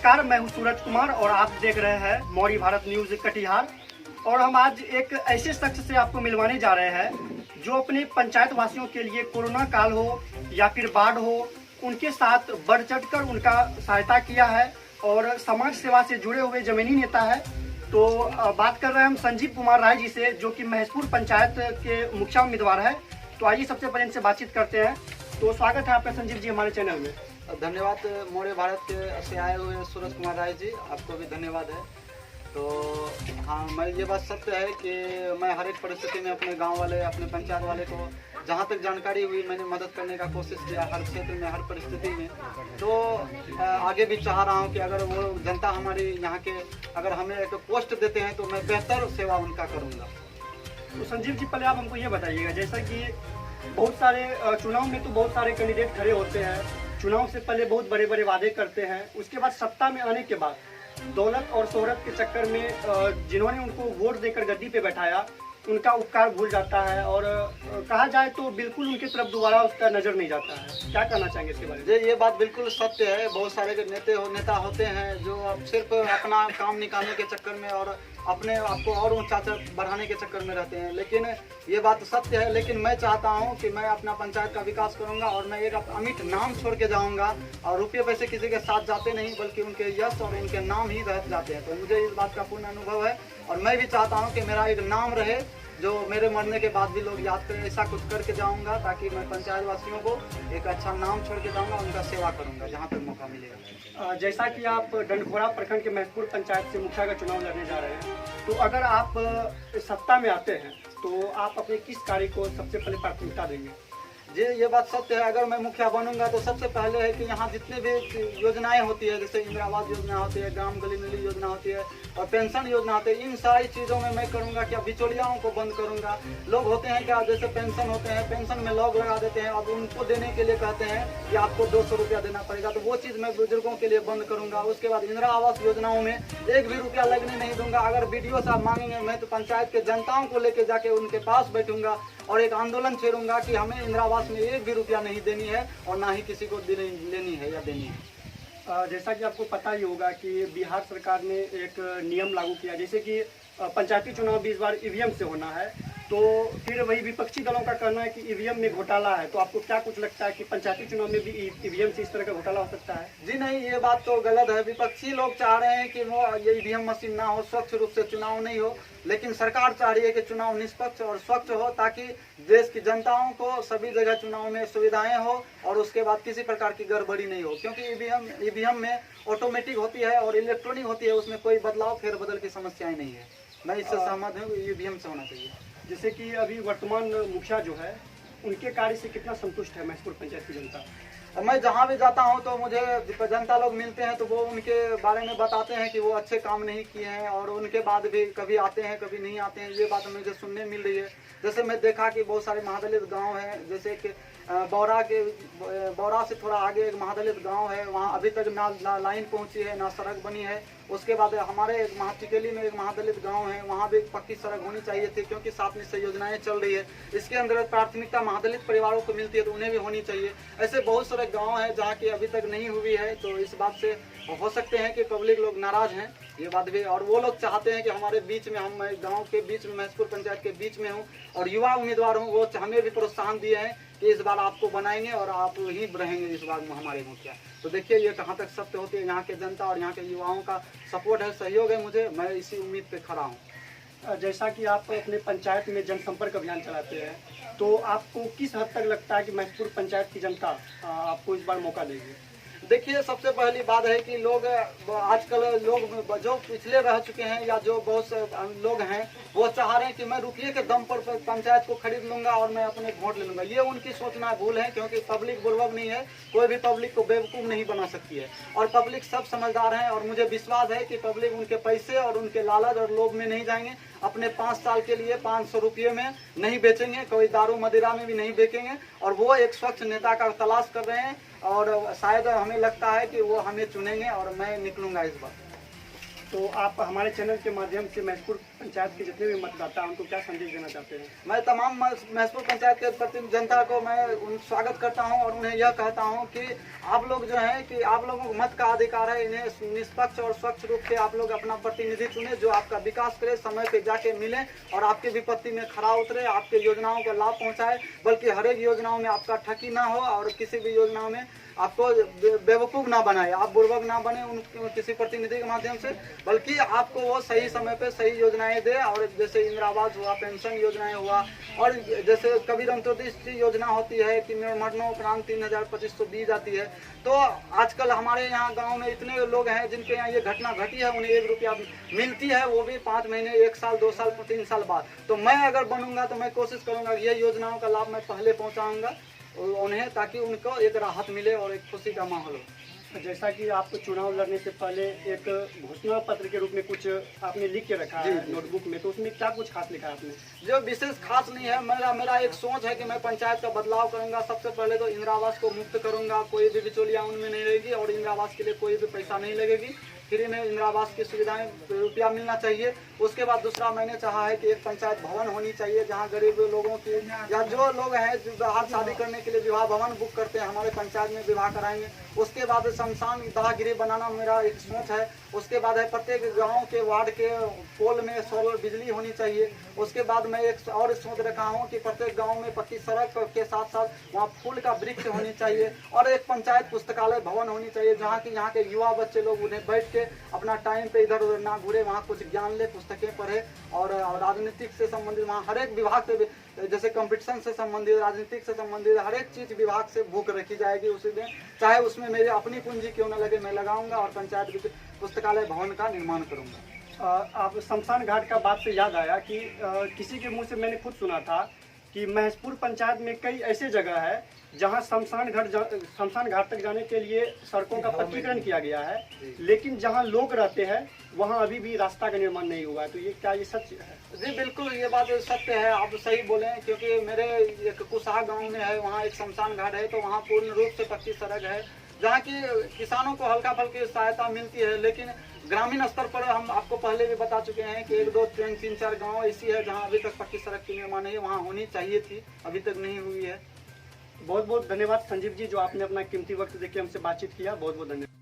नमस्कार, मैं हूं सूरज कुमार और आप देख रहे हैं मौरी भारत न्यूज कटिहार। और हम आज एक ऐसे शख्स से आपको मिलवाने जा रहे हैं जो अपने पंचायत वासियों के लिए कोरोना काल हो या फिर बाढ़ हो, उनके साथ बढ़ चढ़कर उनका सहायता किया है और समाज सेवा से जुड़े हुए जमीनी नेता है। तो बात कर रहे हैं हम संजीव कुमार राय जी से, जो कि महेशपुर पंचायत के मुखिया उम्मीदवार है। तो आइए सबसे पहले इनसे बातचीत करते हैं। तो स्वागत है आपका संजीव जी हमारे चैनल में। धन्यवाद। मौर्य भारत के से आए हुए सूरज कुमार राय जी, आपको भी धन्यवाद है। तो हाँ, मैं ये बात सत्य है कि मैं हर एक परिस्थिति में अपने गांव वाले, अपने पंचायत वाले को जहाँ तक जानकारी हुई मैंने मदद करने का कोशिश किया, हर क्षेत्र में, हर परिस्थिति में। तो आगे भी चाह रहा हूँ कि अगर वो जनता हमारी यहाँ के अगर हमें एक पोस्ट देते हैं तो मैं बेहतर सेवा उनका करूँगा। तो संजीव जी, पहले आप हमको ये बताइएगा, जैसा कि बहुत सारे चुनाव में तो बहुत सारे कैंडिडेट खड़े होते हैं, चुनाव से पहले बहुत बड़े बड़े वादे करते हैं, उसके बाद सत्ता में आने के बाद दौलत और शोहरत के चक्कर में जिन्होंने उनको वोट देकर गद्दी पे बैठाया उनका उपकार भूल जाता है और कहा जाए तो बिल्कुल उनकी तरफ दोबारा उसका नजर नहीं जाता है। क्या कहना चाहेंगे इसके बारे में? ये बात बिल्कुल सत्य है। बहुत सारे नेता होते हैं जो अब सिर्फ अपना काम निकालने के चक्कर में और अपने आपको और ऊंचा बढ़ाने के चक्कर में रहते हैं, लेकिन ये बात सत्य है। लेकिन मैं चाहता हूं कि मैं अपना पंचायत का विकास करूंगा और मैं एक अमिट नाम छोड़ के जाऊंगा। और रुपये पैसे किसी के साथ जाते नहीं, बल्कि उनके यश और उनके नाम ही रह जाते हैं। तो मुझे इस बात का पूर्ण अनुभव है और मैं भी चाहता हूँ कि मेरा एक नाम रहे जो मेरे मरने के बाद भी लोग याद करें। ऐसा कुछ करके जाऊंगा ताकि मैं पंचायत वासियों को एक अच्छा नाम छोड़ के जाऊंगा, उनका सेवा करूंगा जहां तक मौका मिलेगा। जैसा कि आप डंडखोरा प्रखंड के महेशपुर पंचायत से मुखिया का चुनाव लड़ने जा रहे हैं, तो अगर आप सत्ता में आते हैं तो आप अपने किस कार्य को सबसे पहले प्राथमिकता देंगे? जी, ये बात सत्य है। अगर मैं मुखिया बनूंगा तो सबसे पहले है कि यहाँ जितने भी योजनाएं होती है, जैसे इंदिरा आवास योजना होती है, ग्राम गली नीली योजना होती है और पेंशन योजना होती है, इन सारी चीज़ों में मैं करूंगा क्या, बिचौलियाओं को बंद करूंगा। लोग होते हैं क्या, जैसे पेंशन होते हैं, पेंशन में लॉक लगा देते हैं और उनको देने के लिए कहते हैं कि आपको 200 रुपया देना पड़ेगा। तो वो चीज़ मैं बुजुर्गों के लिए बंद करूंगा। उसके बाद इंदिरा आवास योजनाओं में एक भी रुपया लगने नहीं दूंगा। अगर BDO साहब मांगेंगे मैं तो पंचायत के जनताओं को लेके जाके उनके पास बैठूंगा और एक आंदोलन छेड़ूंगा कि हमें इंदिरा आवास में एक भी रुपया नहीं देनी है और ना ही किसी को लेनी है या देनी है। जैसा कि आपको पता ही होगा कि बिहार सरकार ने एक नियम लागू किया, जैसे कि पंचायती चुनाव भी इस बार EVM से होना है। तो फिर वही विपक्षी दलों का कहना है कि EVM में घोटाला है। तो आपको क्या कुछ लगता है कि पंचायती चुनाव में भी EVM से इस तरह का घोटाला हो सकता है? जी नहीं, ये बात तो गलत है। विपक्षी लोग चाह रहे हैं कि वो ये EVM मशीन ना हो, स्वच्छ रूप से चुनाव नहीं हो, लेकिन सरकार चाह रही है कि चुनाव निष्पक्ष और स्वच्छ हो ताकि देश की जनताओं को सभी जगह चुनाव में सुविधाएं हो और उसके बाद किसी प्रकार की गड़बड़ी नहीं हो। क्योंकि EVM में ऑटोमेटिक होती है और इलेक्ट्रॉनिक होती है, उसमें कोई बदलाव फेरबदल की समस्याएं नहीं है। मैं इससे सहमत हूँ, EVM से होना चाहिए। जैसे कि अभी वर्तमान मुखिया जो है, उनके कार्य से कितना संतुष्ट है महेशपुर पंचायत की जनता? मैं जहाँ भी जाता हूँ तो मुझे जनता लोग मिलते हैं तो वो उनके बारे में बताते हैं कि वो अच्छे काम नहीं किए हैं और उनके बाद भी कभी आते हैं कभी नहीं आते हैं। ये बात मुझे सुनने मिल रही है। जैसे मैं देखा कि बहुत सारे महादलित गांव हैं, जैसे कि बौरा से थोड़ा आगे एक महादलित गांव है, वहाँ अभी तक ना लाइन पहुँची है, ना सड़क बनी है। उसके बाद हमारे एक टिकेली में एक महादलित गांव है, वहाँ भी पक्की सड़क होनी चाहिए थी क्योंकि साथ में से योजनाएं चल रही है। इसके अंदर प्राथमिकता महादलित परिवारों को मिलती है तो उन्हें भी होनी चाहिए। ऐसे बहुत सारे गांव हैं जहाँ की अभी तक नहीं हुई है। तो इस बात से हो सकते हैं कि पब्लिक लोग नाराज हैं, ये बात भी। और वो लोग चाहते हैं कि हमारे बीच में, हम गाँव के बीच में, महेशपुर पंचायत के बीच में हूँ और युवा उम्मीदवार हूँ, वो हमें भी प्रोत्साहन दिए हैं कि इस बार आपको बनाएंगे और आप ही रहेंगे इस बार हमारे मुखिया। तो देखिए ये कहाँ तक सत्य होती है। यहाँ के जनता और यहाँ के युवाओं का सपोर्ट है, सहयोग है मुझे, मैं इसी उम्मीद पे खड़ा हूँ। जैसा कि आप अपने पंचायत में जनसंपर्क अभियान चलाते हैं, तो आपको किस हद तक लगता है कि महेशपुर पंचायत की जनता आपको इस बार मौका देगी? देखिए, सबसे पहली बात है कि लोग आजकल लोग जो पिछले रह चुके हैं या जो बहुत से लोग हैं वो चाह रहे हैं कि मैं रुपये के दम पर पंचायत को खरीद लूंगा और मैं अपने वोट ले लूंगा। ये उनकी सोचना भूल है क्योंकि पब्लिक बुर्बक नहीं है, कोई भी पब्लिक को बेवकूफ़ नहीं बना सकती है और पब्लिक सब समझदार हैं। और मुझे विश्वास है कि पब्लिक उनके पैसे और उनके लालच और लोभ में नहीं जाएंगे। अपने 5 साल के लिए 500 रुपये में नहीं बेचेंगे, कोई दारू मदिरा में भी नहीं बेचेंगे और वो एक स्वच्छ नेता का तलाश कर रहे हैं और शायद हमें लगता है कि वो हमें चुनेंगे और मैं निकलूंगा इस बार। तो आप हमारे चैनल के माध्यम से महसपुर पंचायत के जितने भी मतदाता हैं उनको क्या संदेश देना चाहते हैं? मैं तमाम महसपुर पंचायत के प्रति जनता को मैं स्वागत करता हूं और उन्हें यह कहता हूं कि आप लोग जो है कि आप लोगों को मत का अधिकार है, इन्हें निष्पक्ष और स्वच्छ रूप से आप लोग अपना प्रतिनिधि चुने जो आपका विकास करे, समय पे जाके मिले और आपके विपत्ति में खरा उतरे, आपके योजनाओं का लाभ पहुंचाए, बल्कि हर एक योजनाओं में आपका ठगी ना हो और किसी भी योजनाओं में आपको बेवकूफ़ ना बनाए, आप बुर्बक ना बने उन किसी प्रतिनिधि के माध्यम से, बल्कि आपको वो सही समय पे सही योजनाएं दे। और जैसे इंदिरा आवास हुआ, पेंशन योजनाएं हुआ, और जैसे कबीर अंत्योदय योजना होती है कि मरणोपरांत 3,2500 दी जाती है। तो आजकल हमारे यहाँ गांव में इतने लोग हैं जिनके यहाँ ये घटना घटी है, उन्हें 1 रुपया मिलती है, वो भी 5 महीने, 1 साल, 2 साल, 3 साल बाद। तो मैं अगर बनूंगा तो मैं कोशिश करूंगा ये योजनाओं का लाभ मैं पहले पहुँचाऊँगा उन्हें, ताकि उनको एक राहत मिले और एक खुशी का माहौल हो। जैसा कि आपको चुनाव लड़ने से पहले एक घोषणा पत्र के रूप में कुछ आपने लिख के रखा है नोटबुक में, तो उसमें क्या कुछ खास लिखा है आपने? जो विशेष खास नहीं है, मेरा एक सोच है कि मैं पंचायत का बदलाव करूंगा। सबसे पहले तो इंदिरा आवास को मुक्त करूंगा, कोई भी बिचौलिया उनमें नहीं रहेगी और इंदिरा आवास के लिए कोई भी पैसा नहीं लगेगी, फ्री में इंदिरा आवास की सुविधाएं रुपया मिलना चाहिए। उसके बाद दूसरा मैंने चाहा है कि एक पंचायत भवन होनी चाहिए जहां गरीब लोगों की या जो लोग हैं जो बाहर शादी करने के लिए विवाह भवन बुक करते हैं, हमारे पंचायत में विवाह कराएंगे। उसके बाद शमशान दाहगिरी बनाना मेरा एक सोच है। उसके बाद है प्रत्येक गाँव के वार्ड के पोल में सोलर बिजली होनी चाहिए। उसके बाद मैं एक और सोच रखा हूँ कि प्रत्येक गाँव में पक्की सड़क के साथ साथ वहाँ फूल का वृक्ष होनी चाहिए और एक पंचायत पुस्तकालय भवन होनी चाहिए जहाँ की यहाँ के युवा बच्चे लोग उन्हें बैठ के अपना टाइम पे इधर उधर ना घूरे, वहाँ कुछ ज्ञान ले, पुस्तकें पढ़े और राजनीतिक से संबंधित वहाँ हर एक विभाग से, जैसे कंपटीशन से संबंधित, राजनीतिक से संबंधित हर एक चीज विभाग से बुक रखी जाएगी उसी दिन, चाहे उसमें मेरी अपनी पूंजी क्यों न लगे, मैं लगाऊंगा और पंचायत पुस्तकालय भवन का निर्माण करूंगा। आप शमशान घाट का बात से याद आया कि किसी के मुंह से मैंने खुद सुना था कि महसपुर पंचायत में कई ऐसे जगह है जहां शमशान घाट तक जाने के लिए सड़कों का पक्कीकरण किया गया है, लेकिन जहां लोग रहते हैं वहां अभी भी रास्ता का निर्माण नहीं हुआ है। तो ये क्या ये सच है? जी बिल्कुल, ये बात सत्य है, आप सही बोले हैं, क्योंकि मेरे एक कुसाहा गांव में है, वहाँ एक शमशान घाट है, तो वहाँ पूर्ण रूप से पक्की सड़क है जहाँ की किसानों को हल्का फुल्की सहायता मिलती है। लेकिन ग्रामीण स्तर पर हम आपको पहले भी बता चुके हैं कि 1, 2, 3, 4 गाँव ऐसी है जहाँ अभी तक पक्की सड़क की निर्माण है, वहाँ होनी चाहिए थी, अभी तक नहीं हुई है। बहुत बहुत धन्यवाद संजीव जी, जो आपने अपना कीमती वक्त देके हमसे बातचीत किया। बहुत बहुत धन्यवाद।